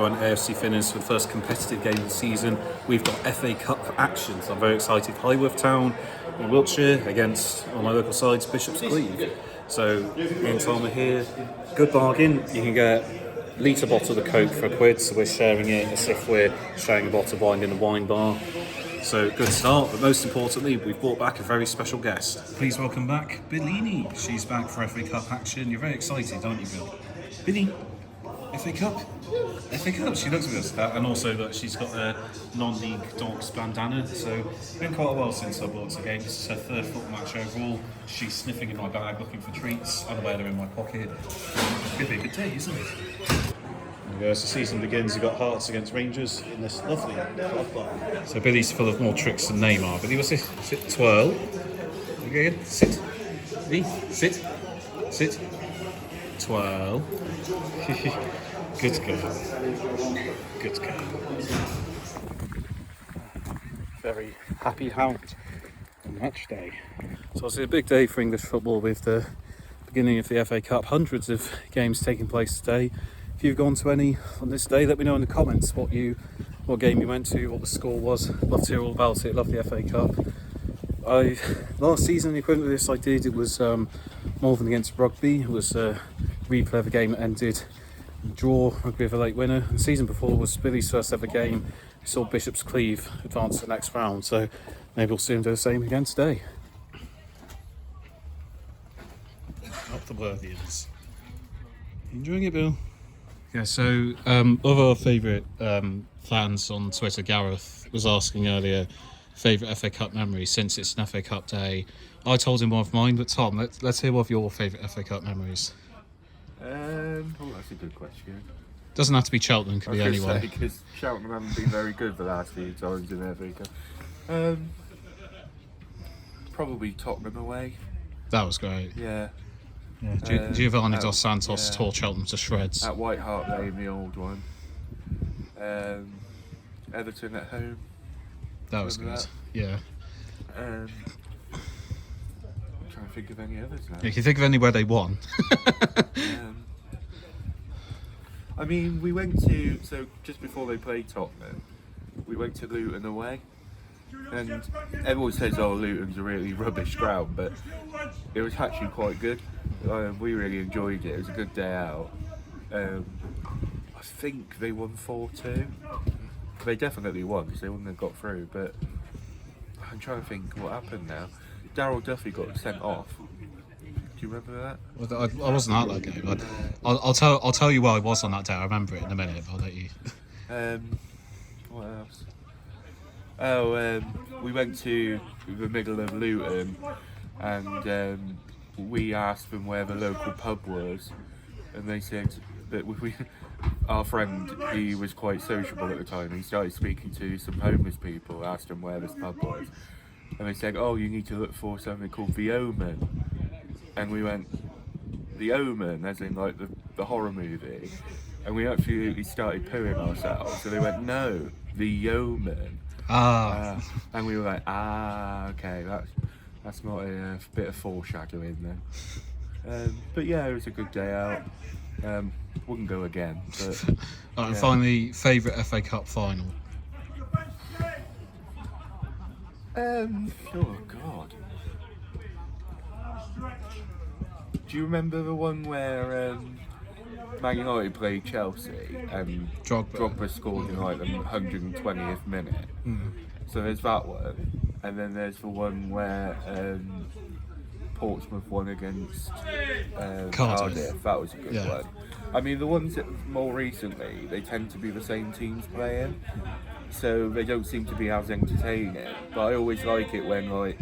everyone. AFC Finners for the first competitive game of the season. We've got FA Cup action, so I'm very excited. Highworth Town in Wiltshire against, on my local sides, Bishop's Cleeve. So, me and Tom are here. Good bargain. You can get a litre bottle of Coke for £1, so we're sharing it as if we're sharing a bottle of wine in a wine bar. So, good start, but most importantly, we've brought back a very special guest. Please welcome back Billini. She's back for FA Cup action. You're very excited, aren't you, Bill? Billy, FA Cup? FA Cup, she looks at us. And also that she's got a non-league dogs bandana, so it's been quite a while since I bought the game. This is her third football match overall. She's sniffing in my bag, looking for treats, unaware they're in my pocket. Could be a good day, isn't it? As the season begins, you've got Hearts against Rangers in this lovely club bar. So Billy's full of more tricks than Neymar. Billy, what's this? Sit, twirl. Again, sit. Billy, sit. Sit. Twirl. Good girl. Good girl. Very happy hound on match day. So it's a big day for English football with the beginning of the FA Cup. Hundreds of games taking place today. If you've gone to any on this day, let me know in the comments what game you went to, what the score was. Love to hear all about it. Love the FA Cup. Last season, the equivalent of this I did, it was Malvern against Rugby. It was a replay of a game that ended draw, Rugby with a late winner. And the season before was Billy's first ever game. We saw Bishop's Cleeve advance to the next round, so maybe we'll see him do the same again today. Up the Worthians. Enjoying it, Bill? Yeah, so one of our favourite fans on Twitter, Gareth, was asking earlier, favourite FA Cup memory since it's an FA Cup day. I told him one of mine, but Tom, let's hear one of your favourite FA Cup memories. That's a good question. Doesn't have to be Cheltenham, could be anywhere. Because Cheltenham haven't been very good the last few times in the FA Cup. Probably Tottenham away. That was great. Yeah. Giovanni Dos Santos tore Cheltenham to shreds. At White Hart Lane, the old one. Everton at home. That was good. That? Yeah. I'm trying to think of any others now. Yeah, can you think of anywhere they won? I mean, we went to, so just before they played Tottenham, we went to Luton away. And everyone says, oh, Luton's a really rubbish ground, but it was actually quite good. We really enjoyed it. It was a good day out. I think they won 4-2. They definitely won because they wouldn't have got through, but I'm trying to think what happened now. Daryl Duffy got sent off. Do you remember that? Well, I wasn't at that game. I'll tell you where I was on that day. I remember it in a minute, but I'll let you. What else? We went to the middle of Luton and we asked them where the local pub was, and they said that our friend, he was quite sociable at the time. He started speaking to some homeless people, asked them where this pub was, and they said, oh, you need to look for something called The Omen. And we went, The Omen, as in like the horror movie, and we absolutely started pooing ourselves. So they went, no, The Omen. And we were like, okay, that's not a bit of foreshadowing then. But yeah, it was a good day out. Wouldn't go again. But, and finally, favourite FA Cup final? Oh God. Do you remember the one where Man United played Chelsea and Drogba scored in like the 120th minute? So there's that one, and then there's the one where Portsmouth won against Cardiff. That was a good one. I mean, the ones that more recently, they tend to be the same teams playing, so they don't seem to be as entertaining. But I always like it when, like,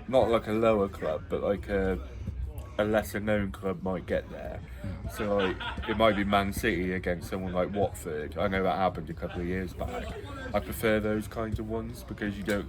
not like a lower club, but like a lesser known club might get there. So like, it might be Man City against someone like Watford. I know that happened a couple of years back. I prefer those kinds of ones because you don't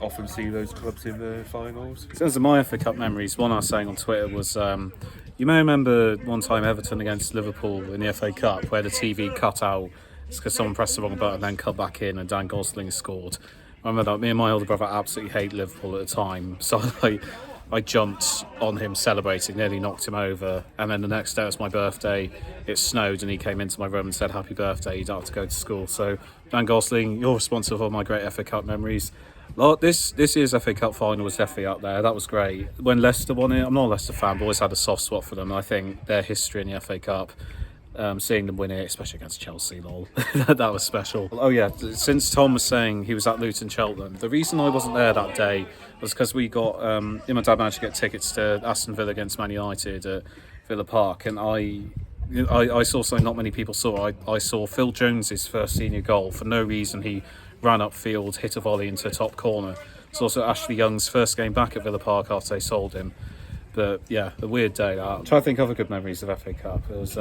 often see those clubs in the finals. In terms of my FA Cup memories, one I was saying on Twitter was, you may remember one time Everton against Liverpool in the FA Cup where the TV cut out because someone pressed the wrong button and then cut back in and Dan Gosling scored. I remember that me and my older brother absolutely hate Liverpool at the time, so like, I jumped on him celebrating, nearly knocked him over, and then the next day it was my birthday, it snowed, and he came into my room and said, "Happy birthday, you don't have to go to school." So, Dan Gosling, you're responsible for all my great FA Cup memories. This year's FA Cup final was definitely up there. That was great. When Leicester won it, I'm not a Leicester fan, but always had a soft spot for them. I think their history in the FA Cup, seeing them win it, especially against Chelsea, lol, that was special. Oh yeah, since Tom was saying he was at Luton Cheltenham, the reason I wasn't there that day was because we got, me and my dad managed to get tickets to Aston Villa against Man United at Villa Park, and I saw something not many people saw. I saw Phil Jones's first senior goal. For no reason, he ran upfield, hit a volley into the top corner. It's also Ashley Young's first game back at Villa Park after they sold him. But yeah, a weird day that. I'm trying to think of other good memories of FA Cup. It was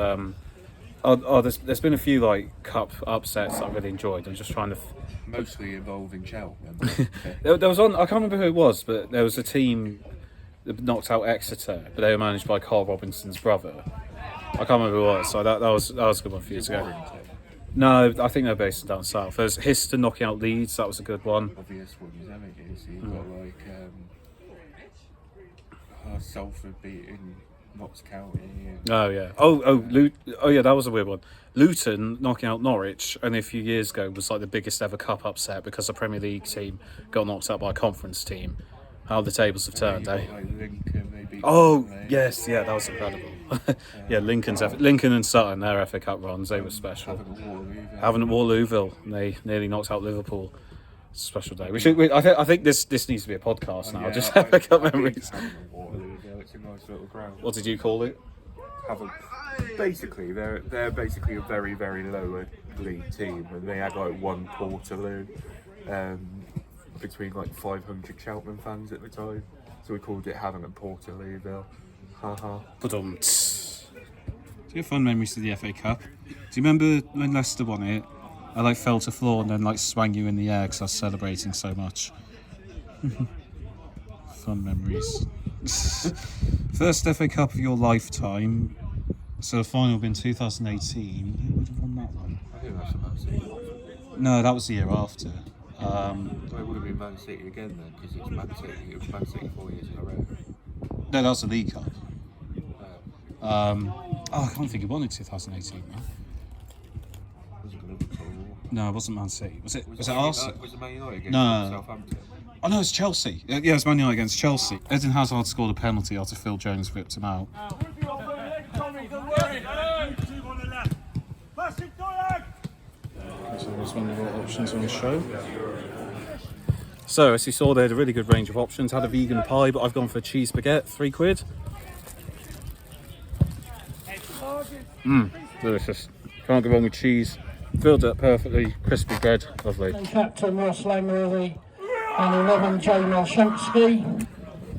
there's been a few like cup upsets I really enjoyed. I'm just trying to Mostly involving Cheltenham. there was one, I can't remember who it was, but there was a team that knocked out Exeter, but they were managed by Carl Robinson's brother. I can't remember who it was, so that was a good one for you to go. No, I think they're based down south. There's Histon knocking out Leeds, that was a good one. Obvious ones, haven't you? So you've got like Salford beating Notts County. And... Oh yeah. Oh yeah, that was a weird one. Luton knocking out Norwich only a few years ago was like the biggest ever cup upset because a Premier League team got knocked out by a conference team. How the tables have turned, eh? Like Lincoln, oh yes, yeah, that was incredible. Yeah, Lincoln and Sutton, their FA Cup runs, they were special. Having at Waterlooville, they nearly knocked out Liverpool. Special day. I think this needs to be a podcast now. Just FA Cup memories. It's a nice little ground. What did you call it? Basically, they're basically a very, very lower league team, and they had like one Portaloo between like 500 Cheltenham fans at the time, so we called it Havant and Portalooville. Haha. Do you have fun memories of the FA Cup? Do you remember when Leicester won it? I like fell to the floor and then like swung you in the air because I was celebrating so much. Fun memories. First FA Cup of your lifetime. So the final would be in 2018. Who would have won that one? I think that's Man City. No, that was the year after. It would have been Man City again then, because it's Man City. It was Man City 4 years in a row. No, that was the League Cup. I can't think it won in 2018 now. Was it Liverpool? No, it wasn't Man City. Was it Arsenal? Was it Man United against Southampton? Oh no, it's Chelsea. Yeah, it's Man United against Chelsea. Eden Hazard scored a penalty after Phil Jones whipped him out. So there's one of the options on the show. So as you saw, they had a really good range of options. Had a vegan pie, but I've gone for a cheese baguette, £3. Delicious. Can't go wrong with cheese. Filled up perfectly, crispy bread, lovely. Captain Ross Lamery and 11 Joe Malshansky.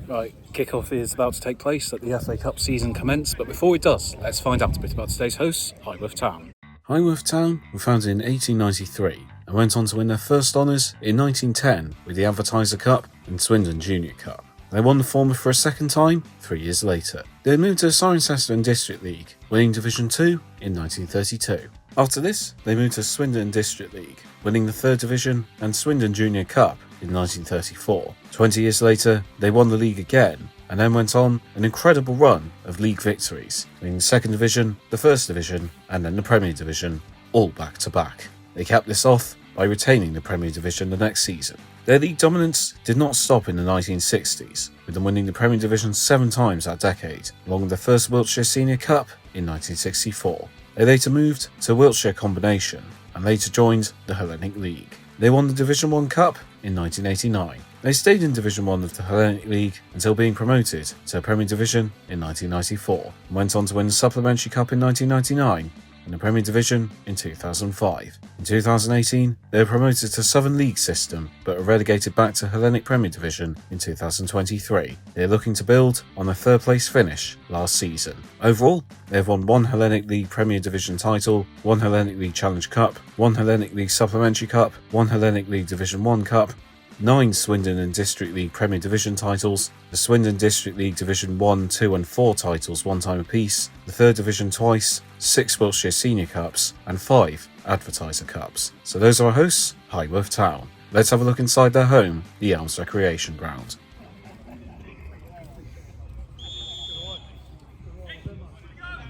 Right, kick-off is about to take place at the FA Cup season commence, but before it does, let's find out a bit about today's hosts, Highworth Town. Highworth Town were founded in 1893 and went on to win their first honours in 1910 with the Advertiser Cup and Swindon Junior Cup. They won the former for a second time 3 years later. They moved to the Cirencester District League, winning Division 2 in 1932. After this, they moved to Swindon District League, winning the 3rd Division and Swindon Junior Cup in 1934. 20 years later, they won the league again, and then went on an incredible run of league victories, winning the 2nd Division, the 1st Division, and then the Premier Division, all back to back. They capped this off by retaining the Premier Division the next season. Their league dominance did not stop in the 1960s, with them winning the Premier Division 7 times that decade, along with the first Wiltshire Senior Cup in 1964. They later moved to Wiltshire Combination, and later joined the Hellenic League. They won the Division 1 Cup in 1989. They stayed in Division 1 of the Hellenic League until being promoted to the Premier Division in 1994, and went on to win the Supplementary Cup in 1999, and the Premier Division in 2005. In 2018, they were promoted to Southern League system, but were relegated back to Hellenic Premier Division in 2023. They are looking to build on their 3rd place finish last season. Overall, they have won 1 Hellenic League Premier Division title, 1 Hellenic League Challenge Cup, 1 Hellenic League Supplementary Cup, 1 Hellenic League Division 1 Cup, 9 Swindon and District League Premier Division titles, the Swindon District League Division 1, 2 and 4 titles one time apiece, the 3rd Division twice, 6 Wiltshire Senior Cups, and 5 Advertiser Cups. So those are our hosts, Highworth Town. Let's have a look inside their home, the Elms Recreation Ground.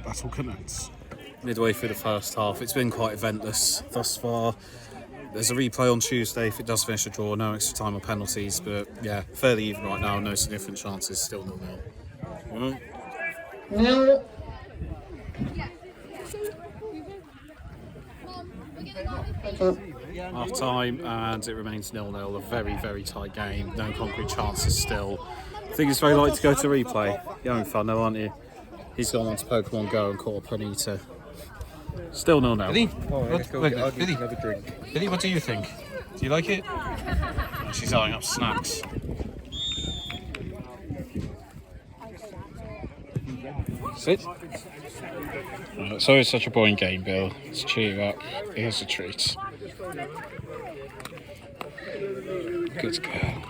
battle commence. Midway through the first half, it's been quite eventless thus far. There's a replay on Tuesday if it does finish a draw, no extra time or penalties, but yeah, fairly even right now, no significant chances, still 0-0. Nil. Half time and it remains 0-0, a very, very tight game, no concrete chances still. I think it's very likely to go to replay. You're having fun though, aren't you? He's gone on to Pokemon Go and caught a Ponyta. Still 0-0. Billy, what do you think? Do you like it? And she's eyeing up snacks. Sit. Sorry it's such a boring game, Bill. Let's cheer you up. Here's a treat. Good girl.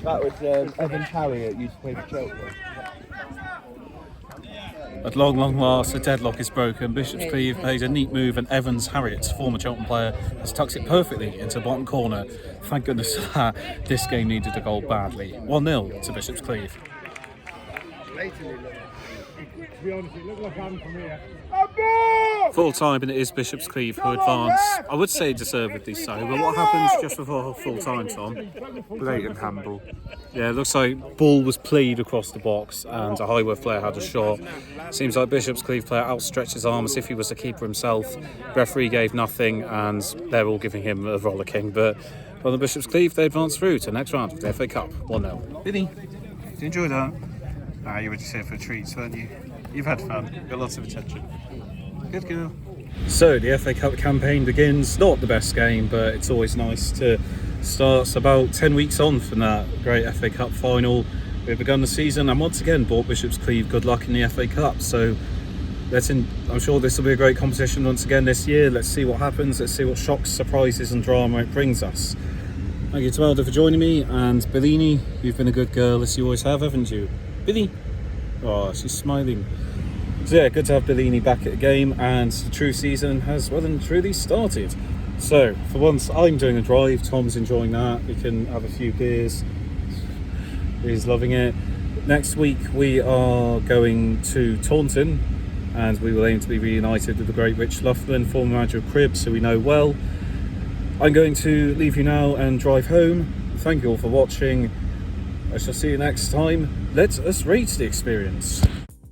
That was Evan Harriet used to play for Chelsea. At long last, the deadlock is broken. Bishop's Cleeve plays a neat move and Evans Harriet, former Cheltenham player, has tucked it perfectly into the bottom corner. Thank goodness for that. This game needed a goal badly. 1-0 to Bishop's Cleeve. Full time, and it is Bishop's Cleeve who advance. I would say deservedly so, but what happens just before full time, Tom? Blatant handball. Yeah, it looks like ball was played across the box and a Highworth player had a shot. Seems like Bishop's Cleeve player outstretched his arm as if he was the keeper himself. Referee gave nothing and they're all giving him a rollicking. But on the Bishop's Cleeve, they advance through to the next round of the FA Cup, 1-0. Billy, did you enjoy that? You were just here for a treat, weren't you? You've had fun, got lots of attention. Good girl. So the FA Cup campaign begins. Not the best game, but it's always nice to start about 10 weeks on from that great FA Cup final. We've begun the season and once again brought Bishop's Cleeve good luck in the FA Cup. So I'm sure this will be a great competition once again this year. Let's see what happens. Let's see what shocks, surprises and drama it brings us. Thank you to Elder for joining me, and Billini, you've been a good girl as you always have, haven't you? Billy? Oh, she's smiling. So yeah, good to have Billini back at the game, and the true season has well and truly started. So for once I'm doing a drive, Tom's enjoying that, we can have a few beers, he's loving it. Next week we are going to Taunton and we will aim to be reunited with the great Rich Loughman, former manager of Cribs, who we know well. I'm going to leave you now and drive home. Thank you all for watching. I shall see you next time. Let us rate the experience.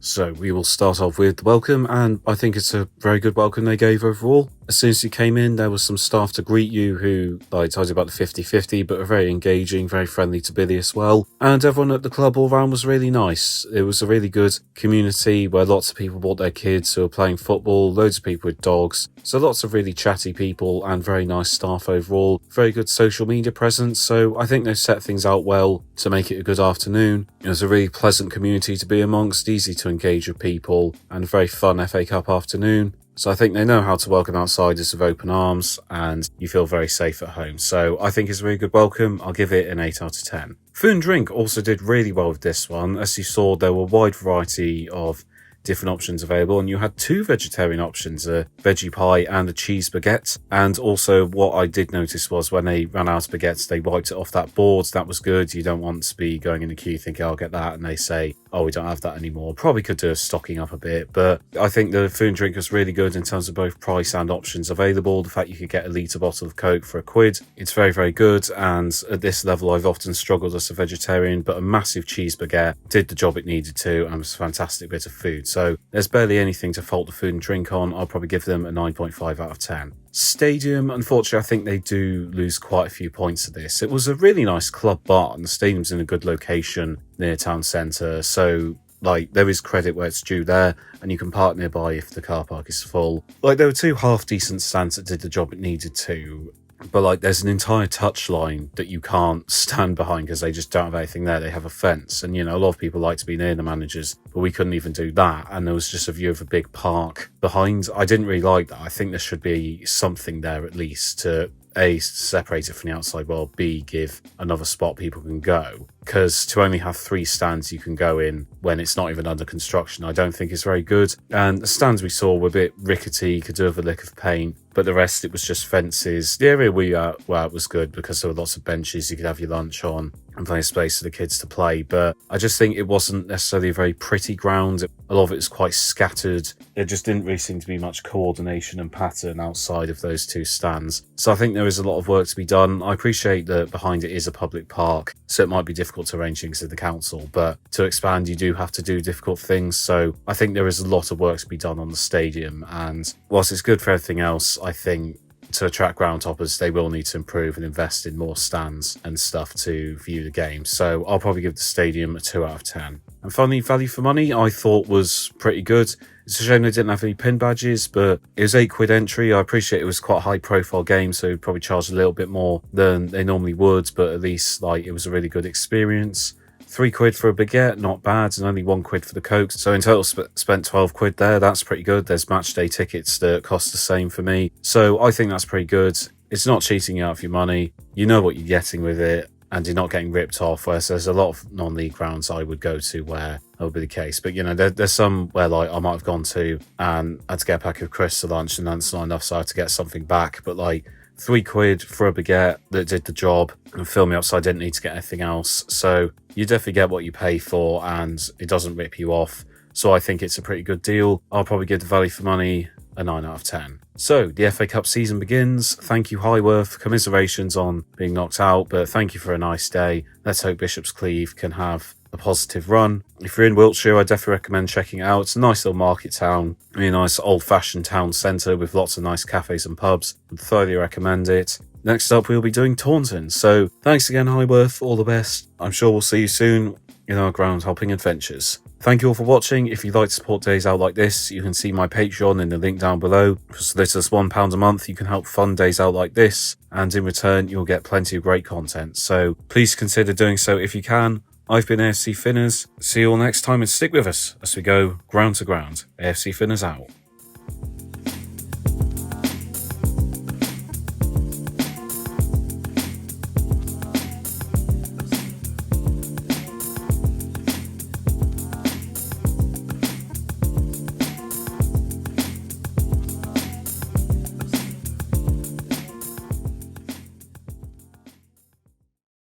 So we will start off with the welcome, and I think it's a very good welcome they gave overall. As soon as you came in, there was some staff to greet you who, I told you about the 50-50, but were very engaging, very friendly to Billy as well. And everyone at the club all round was really nice. It was a really good community where lots of people brought their kids who were playing football, loads of people with dogs. So lots of really chatty people and very nice staff overall. Very good social media presence, so I think they've set things out well to make it a good afternoon. It was a really pleasant community to be amongst, easy to engage with people, and a very fun FA Cup afternoon. So I think they know how to welcome outsiders with open arms, and you feel very safe at home. So I think it's a really good welcome. I'll give it an 8 out of 10. Food and drink also did really well with this one. As you saw, there were a wide variety of different options available, and you had 2 vegetarian options, a veggie pie and a cheese baguette. And also what I did notice was when they ran out of baguettes, they wiped it off that board. That was good. You don't want to be going in the queue thinking I'll get that, and they say, oh, we don't have that anymore. Probably could do a stocking up a bit, but I think the food and drink was really good in terms of both price and options available. The fact you could get a litre bottle of Coke for £1, it's very, very good. And at this level, I've often struggled as a vegetarian, but a massive cheese baguette did the job it needed to, and was a fantastic bit of food. So there's barely anything to fault the food and drink on. I'll probably give them a 9.5 out of 10. Stadium, unfortunately, I think they do lose quite a few points to this. It was a really nice club bar, and the stadium's in a good location near town centre, so there is credit where it's due there, and you can park nearby if the car park is full. There were 2 half decent stands that did the job it needed to, but there's an entire touchline that you can't stand behind because they just don't have anything there. They have a fence, and a lot of people like to be near the managers, but we couldn't even do that. And there was just a view of a big park behind. I didn't really like that. I think there should be something there at least to A, separate it from the outside world, B, give another spot people can go. Because to only have 3 stands you can go in when it's not even under construction, I don't think is very good. And the stands we saw were a bit rickety, could do with a lick of paint. but the rest it was just fences. The area we were at was good because there were lots of benches you could have your lunch on and plenty of space for the kids to play, but I just think it wasn't necessarily a very pretty ground. A lot of it was quite scattered. There just didn't really seem to be much coordination and pattern outside of those two stands. So I think there is a lot of work to be done. I appreciate that behind it is a public park, so it might be difficult to arrange things with the council, but to expand you do have to do difficult things. So I think there is a lot of work to be done on the stadium, and whilst it's good for everything else, I think to attract ground toppers, they will need to improve and invest in more stands and stuff to view the game. So I'll probably give the stadium a 2 out of 10. And finally, value for money, I thought was pretty good. It's a shame they didn't have any pin badges, but it was £8 entry. I appreciate it was quite a high profile game, so it'd probably charge a little bit more than they normally would, but at least it was a really good experience. £3 for a baguette, not bad, and only £1 for the Coke. So in total, spent £12 there. That's pretty good. There's match day tickets that cost the same for me. So I think that's pretty good. It's not cheating you out of your money. You know what you're getting with it, and you're not getting ripped off. Whereas there's a lot of non-league grounds I would go to where that would be the case. But, there's some where I might have gone to and had to get a pack of crisps for lunch, and that's not enough, so I had to get something back. But £3 for a baguette that did the job and filled me up, so I didn't need to get anything else. So you definitely get what you pay for, and it doesn't rip you off. So I think it's a pretty good deal. I'll probably give the value for money a 9 out of 10. So the FA Cup season begins. Thank you, Highworth. Commiserations on being knocked out, but thank you for a nice day. Let's hope Bishop's Cleeve can have a positive run. If you're in Wiltshire, I definitely recommend checking it out. It's a nice little market town, really nice old-fashioned town centre with lots of nice cafes and pubs. Would thoroughly recommend it. Next up, we'll be doing Taunton. So thanks again, Highworth. All the best. I'm sure we'll see you soon in our ground hopping adventures. Thank you all for watching. If you'd like to support days out like this, you can see my Patreon in the link down below. For as little as £1 a month, you can help fund days out like this, and in return, you'll get plenty of great content. So please consider doing so if you can. I've been AFC Finners. See you all next time, and stick with us as we go ground to ground. AFC Finners out.